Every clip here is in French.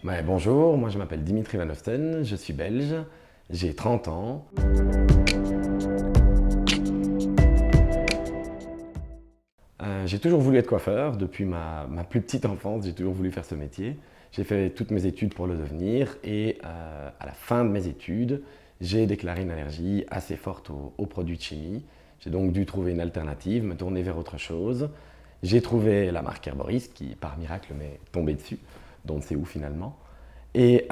Ouais, bonjour, moi je m'appelle Dimitri Van Osten, je suis belge, j'ai 30 ans. J'ai toujours voulu être coiffeur, depuis ma plus petite enfance, j'ai toujours voulu faire ce métier. J'ai fait toutes mes études pour le devenir et à la fin de mes études, j'ai déclaré une allergie assez forte aux produits de chimie. J'ai donc dû trouver une alternative, me tourner vers autre chose. J'ai trouvé la marque Herborist qui, par miracle, m'est tombée dessus, donc c'est où finalement. Et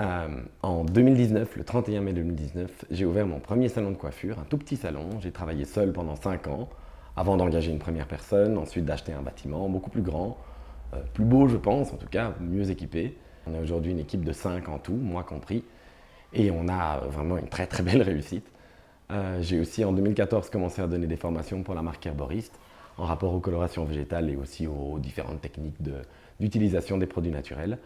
en 2019, le 31 mai 2019, j'ai ouvert mon premier salon de coiffure, un tout petit salon. J'ai travaillé seul pendant 5 ans, avant d'engager une première personne, ensuite d'acheter un bâtiment beaucoup plus grand, plus beau je pense, en tout cas mieux équipé. On est aujourd'hui une équipe de 5 en tout, moi compris, et on a vraiment une très très belle réussite. J'ai aussi en 2014 commencé à donner des formations pour la marque Herborist, en rapport aux colorations végétales et aussi aux différentes techniques d'utilisation des produits naturels.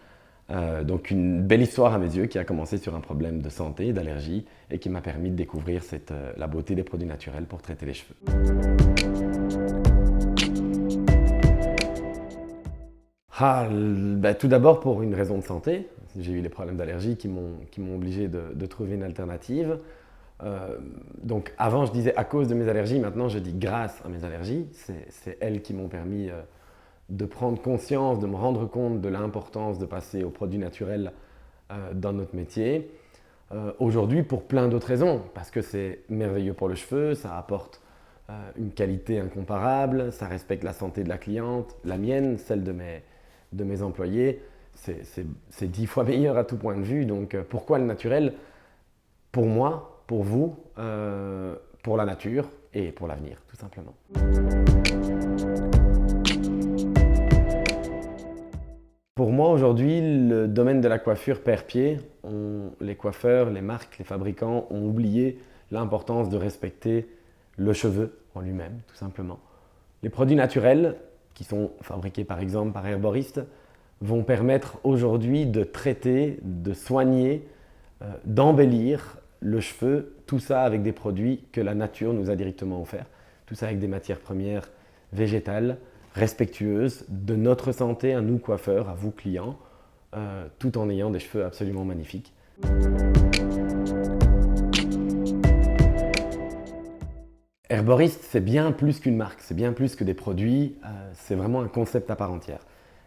Donc une belle histoire à mes yeux qui a commencé sur un problème de santé, d'allergie et qui m'a permis de découvrir la beauté des produits naturels pour traiter les cheveux. Tout d'abord pour une raison de santé. J'ai eu des problèmes d'allergie qui m'ont obligé de trouver une alternative. Donc avant je disais à cause de mes allergies, maintenant je dis grâce à mes allergies. C'est elles qui m'ont permis de prendre conscience, de me rendre compte de l'importance de passer aux produits naturels dans notre métier. Aujourd'hui, pour plein d'autres raisons, parce que c'est merveilleux pour le cheveu, ça apporte une qualité incomparable, ça respecte la santé de la cliente, la mienne, celle de mes employés. C'est 10 fois meilleur à tout point de vue. Donc pourquoi le naturel? Pour moi, pour vous, pour la nature et pour l'avenir, tout simplement. Pour moi, aujourd'hui, le domaine de la coiffure perd pied. Les coiffeurs, les marques, les fabricants ont oublié l'importance de respecter le cheveu en lui-même, tout simplement. Les produits naturels, qui sont fabriqués par exemple par Herborist, vont permettre aujourd'hui de traiter, de soigner, d'embellir le cheveu, tout ça avec des produits que la nature nous a directement offerts, tout ça avec des matières premières végétales, respectueuses de notre santé à nous coiffeurs, à vous clients, tout en ayant des cheveux absolument magnifiques. Herborist, c'est bien plus qu'une marque, c'est bien plus que des produits, c'est vraiment un concept à part entière.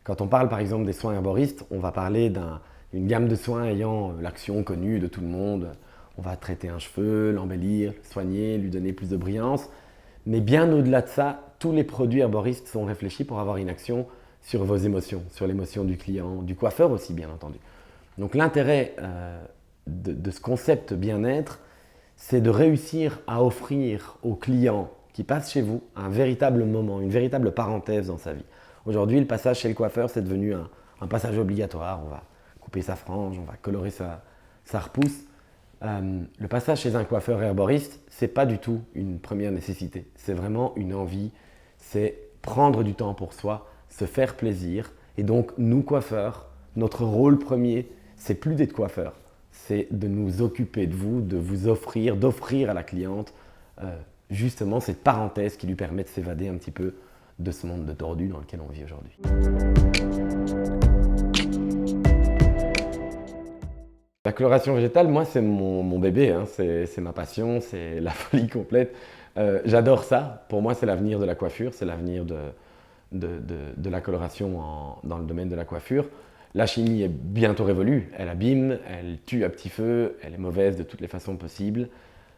Quand on parle par exemple des soins Herborist, on va parler d'une gamme de soins ayant l'action connue de tout le monde. On va traiter un cheveu, l'embellir, le soigner, lui donner plus de brillance. Mais bien au-delà de ça, tous les produits Herborist sont réfléchis pour avoir une action sur vos émotions, sur l'émotion du client, du coiffeur aussi bien entendu. Donc l'intérêt de ce concept bien-être, c'est de réussir à offrir au client qui passe chez vous un véritable moment, une véritable parenthèse dans sa vie. Aujourd'hui, le passage chez le coiffeur, c'est devenu un passage obligatoire. On va couper sa frange, on va colorer sa repousse. Le passage chez un coiffeur herboriste, ce n'est pas du tout une première nécessité. C'est vraiment une envie, c'est prendre du temps pour soi, se faire plaisir. Et donc, nous coiffeurs, notre rôle premier, c'est plus d'être coiffeur, c'est de nous occuper de vous, de vous offrir, d'offrir à la cliente justement cette parenthèse qui lui permet de s'évader un petit peu de ce monde de tordu dans lequel on vit aujourd'hui. La coloration végétale, moi, c'est mon bébé, hein. C'est ma passion, c'est la folie complète. J'adore ça. Pour moi, c'est l'avenir de la coiffure, c'est l'avenir de la coloration dans le domaine de la coiffure. La chimie est bientôt révolue, elle abîme, elle tue à petit feu, elle est mauvaise de toutes les façons possibles.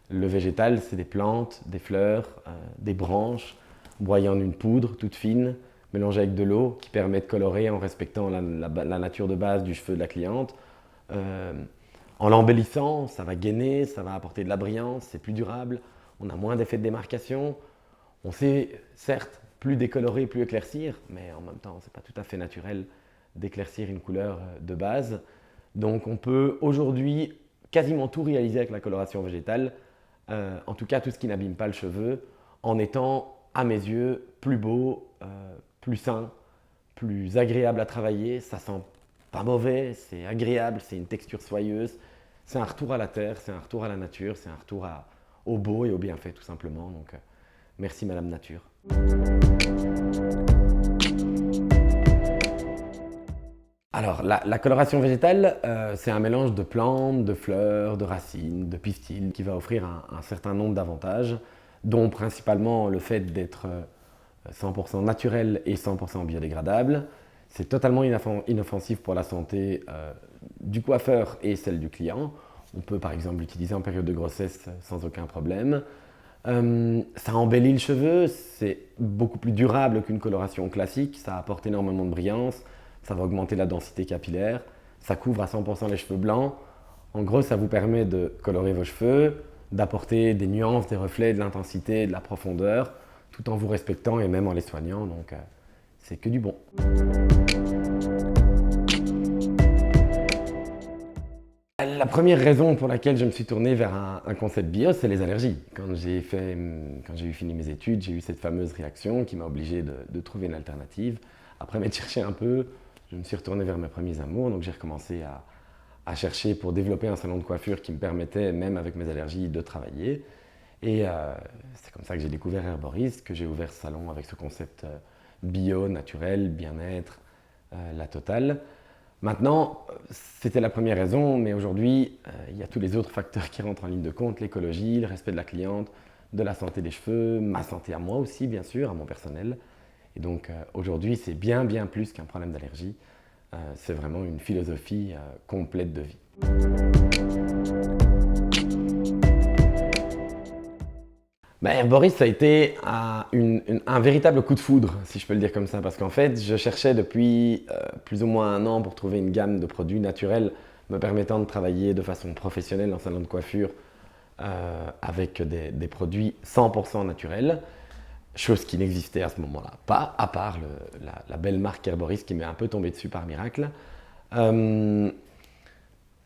Le végétal, c'est des plantes, des fleurs, des branches, broyées en une poudre toute fine, mélangée avec de l'eau, qui permet de colorer en respectant la nature de base du cheveu de la cliente. En l'embellissant, ça va gainer, ça va apporter de la brillance, c'est plus durable, on a moins d'effets de démarcation. On sait, certes, plus décolorer, plus éclaircir, mais en même temps, ce n'est pas tout à fait naturel d'éclaircir une couleur de base. Donc on peut aujourd'hui quasiment tout réaliser avec la coloration végétale, en tout cas tout ce qui n'abîme pas le cheveu, en étant, à mes yeux, plus beau, plus sain, plus agréable à travailler. Ça sent pas mauvais, c'est agréable, c'est une texture soyeuse. C'est un retour à la terre, c'est un retour à la nature, c'est un retour au beau et au bienfait tout simplement. Donc merci Madame Nature. Alors, la coloration végétale, c'est un mélange de plantes, de fleurs, de racines, de pistils, qui va offrir un certain nombre d'avantages, dont principalement le fait d'être 100% naturel et 100% biodégradable. C'est totalement inoffensif pour la santé du coiffeur et celle du client. On peut par exemple l'utiliser en période de grossesse sans aucun problème. Ça embellit le cheveu, c'est beaucoup plus durable qu'une coloration classique, ça apporte énormément de brillance, ça va augmenter la densité capillaire, ça couvre à 100% les cheveux blancs. En gros, ça vous permet de colorer vos cheveux, d'apporter des nuances, des reflets, de l'intensité, de la profondeur, tout en vous respectant et même en les soignant, donc c'est que du bon. La première raison pour laquelle je me suis tourné vers un concept bio, c'est les allergies. Quand j'ai eu fini mes études, j'ai eu cette fameuse réaction qui m'a obligé de trouver une alternative. Après m'être cherché un peu, je me suis retourné vers mes premiers amours, donc j'ai recommencé à chercher pour développer un salon de coiffure qui me permettait, même avec mes allergies, de travailler. Et c'est comme ça que j'ai découvert Herboris, que j'ai ouvert ce salon avec ce concept bio, naturel, bien-être, la totale. Maintenant, c'était la première raison, mais aujourd'hui, il y a tous les autres facteurs qui rentrent en ligne de compte, l'écologie, le respect de la cliente, de la santé des cheveux, ma santé à moi aussi, bien sûr, à mon personnel. Et donc aujourd'hui, c'est bien plus qu'un problème d'allergie. C'est vraiment une philosophie complète de vie. Herboris, ça a été un véritable coup de foudre, si je peux le dire comme ça, parce qu'en fait, je cherchais depuis plus ou moins un an pour trouver une gamme de produits naturels me permettant de travailler de façon professionnelle en salon de coiffure avec des produits 100% naturels, chose qui n'existait à ce moment-là pas, à part la belle marque Herboris qui m'est un peu tombée dessus par miracle.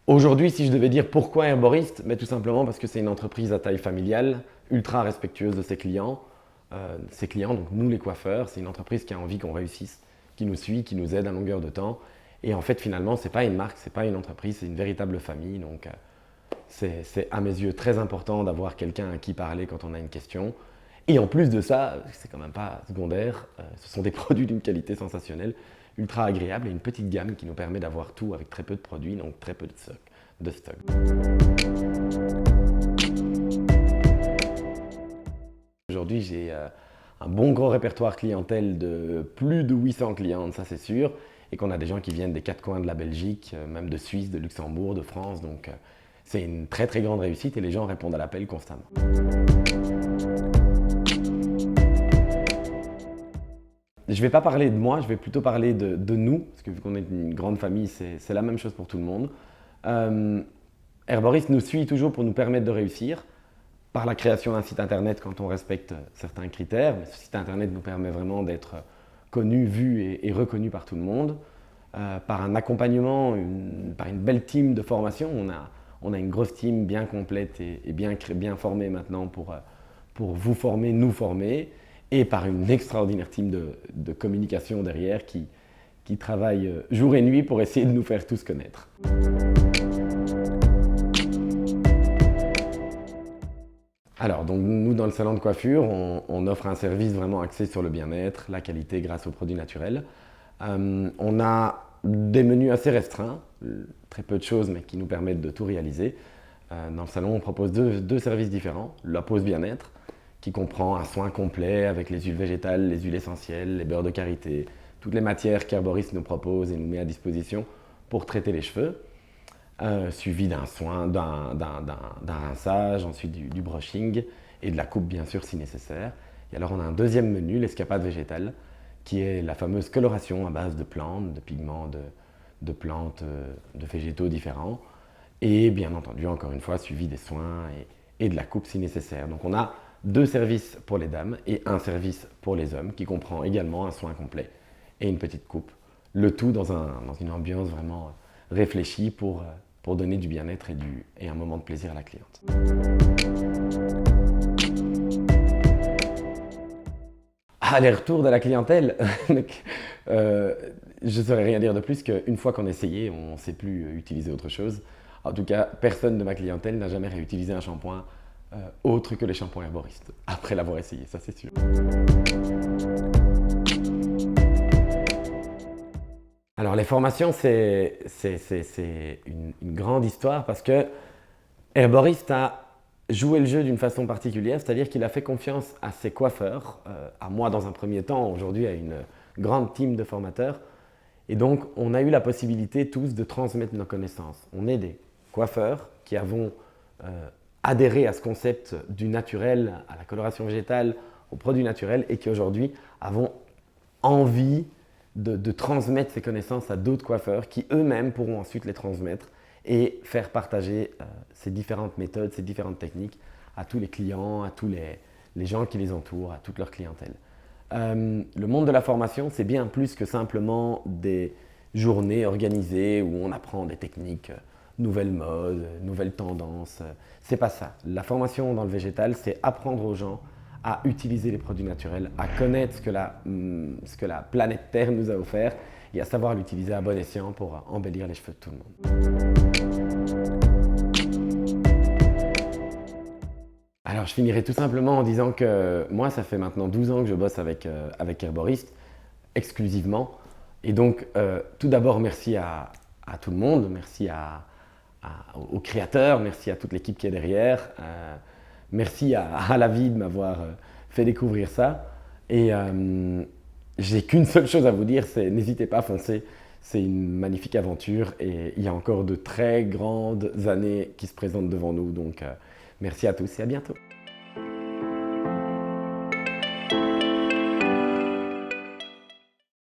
Aujourd'hui, si je devais dire pourquoi Herboris, mais tout simplement parce que c'est une entreprise à taille familiale, ultra respectueuse de ses clients. Donc nous les coiffeurs, c'est une entreprise qui a envie qu'on réussisse, qui nous suit, qui nous aide à longueur de temps. Et en fait, finalement, ce n'est pas une marque, ce n'est pas une entreprise, c'est une véritable famille. Donc c'est à mes yeux très important d'avoir quelqu'un à qui parler quand on a une question. Et en plus de ça, c'est quand même pas secondaire, ce sont des produits d'une qualité sensationnelle, ultra agréable et une petite gamme qui nous permet d'avoir tout avec très peu de produits, donc très peu de stock. Aujourd'hui, j'ai un bon gros répertoire clientèle de plus de 800 clientes, ça c'est sûr, et qu'on a des gens qui viennent des quatre coins de la Belgique, même de Suisse, de Luxembourg, de France, donc c'est une très grande réussite et les gens répondent à l'appel constamment. Je ne vais pas parler de moi, je vais plutôt parler de nous, parce que vu qu'on est une grande famille, c'est la même chose pour tout le monde. Herboris nous suit toujours pour nous permettre de réussir, par la création d'un site internet quand on respecte certains critères, mais ce site internet nous permet vraiment d'être connu, vu et reconnu par tout le monde. Par un accompagnement, par une belle team de formation, on a une grosse team bien complète et bien formée maintenant pour vous former, nous former, et par une extraordinaire team de communication derrière qui travaille jour et nuit pour essayer de nous faire tous connaître. Alors, donc, nous, dans le salon de coiffure, on offre un service vraiment axé sur le bien-être, la qualité grâce aux produits naturels. On a des menus assez restreints, très peu de choses, mais qui nous permettent de tout réaliser. Dans le salon, on propose deux services différents. La pause bien-être, qui comprend un soin complet avec les huiles végétales, les huiles essentielles, les beurres de karité, toutes les matières qu'Herboris nous propose et nous met à disposition pour traiter les cheveux. Suivi d'un soin, d'un rinçage, ensuite du brushing et de la coupe bien sûr si nécessaire. Et alors on a un deuxième menu, l'escapade végétale, qui est la fameuse coloration à base de plantes, de pigments, de plantes, de végétaux différents. Et bien entendu, encore une fois, suivi des soins et de la coupe si nécessaire. Donc on a deux services pour les dames et un service pour les hommes qui comprend également un soin complet et une petite coupe. Le tout dans une ambiance vraiment réfléchie pour donner du bien-être et un moment de plaisir à la cliente. Les retours de la clientèle. Je ne saurais rien dire de plus qu'une fois qu'on a essayé, on ne sait plus utiliser autre chose. En tout cas, personne de ma clientèle n'a jamais réutilisé un shampoing autre que les shampoings Herboris, après l'avoir essayé, ça c'est sûr. Alors Alors les formations, c'est une grande histoire parce que Herboriste a joué le jeu d'une façon particulière, c'est-à-dire qu'il a fait confiance à ses coiffeurs, à moi dans un premier temps, aujourd'hui à une grande team de formateurs. Et donc, on a eu la possibilité tous de transmettre nos connaissances. On est des coiffeurs qui avons adhéré à ce concept du naturel, à la coloration végétale, aux produits naturels et qui aujourd'hui avons envie de transmettre ces connaissances à d'autres coiffeurs qui eux-mêmes pourront ensuite les transmettre et faire partager ces différentes méthodes, ces différentes techniques à tous les clients, à tous les gens qui les entourent, à toute leur clientèle. Le monde de la formation, c'est bien plus que simplement des journées organisées où on apprend des techniques, nouvelles modes, nouvelles tendances. C'est pas ça. La formation dans le végétal, c'est apprendre aux gens à utiliser les produits naturels, à connaître ce que la planète Terre nous a offert et à savoir l'utiliser à bon escient pour embellir les cheveux de tout le monde. Alors, je finirai tout simplement en disant que moi, ça fait maintenant 12 ans que je bosse avec Herboriste, exclusivement. Et donc, tout d'abord, merci à tout le monde, merci aux créateurs, merci à toute l'équipe qui est derrière, merci à la vie de m'avoir fait découvrir ça. Et j'ai qu'une seule chose à vous dire, c'est n'hésitez pas à foncer. C'est une magnifique aventure et il y a encore de très grandes années qui se présentent devant nous. Donc, merci à tous et à bientôt.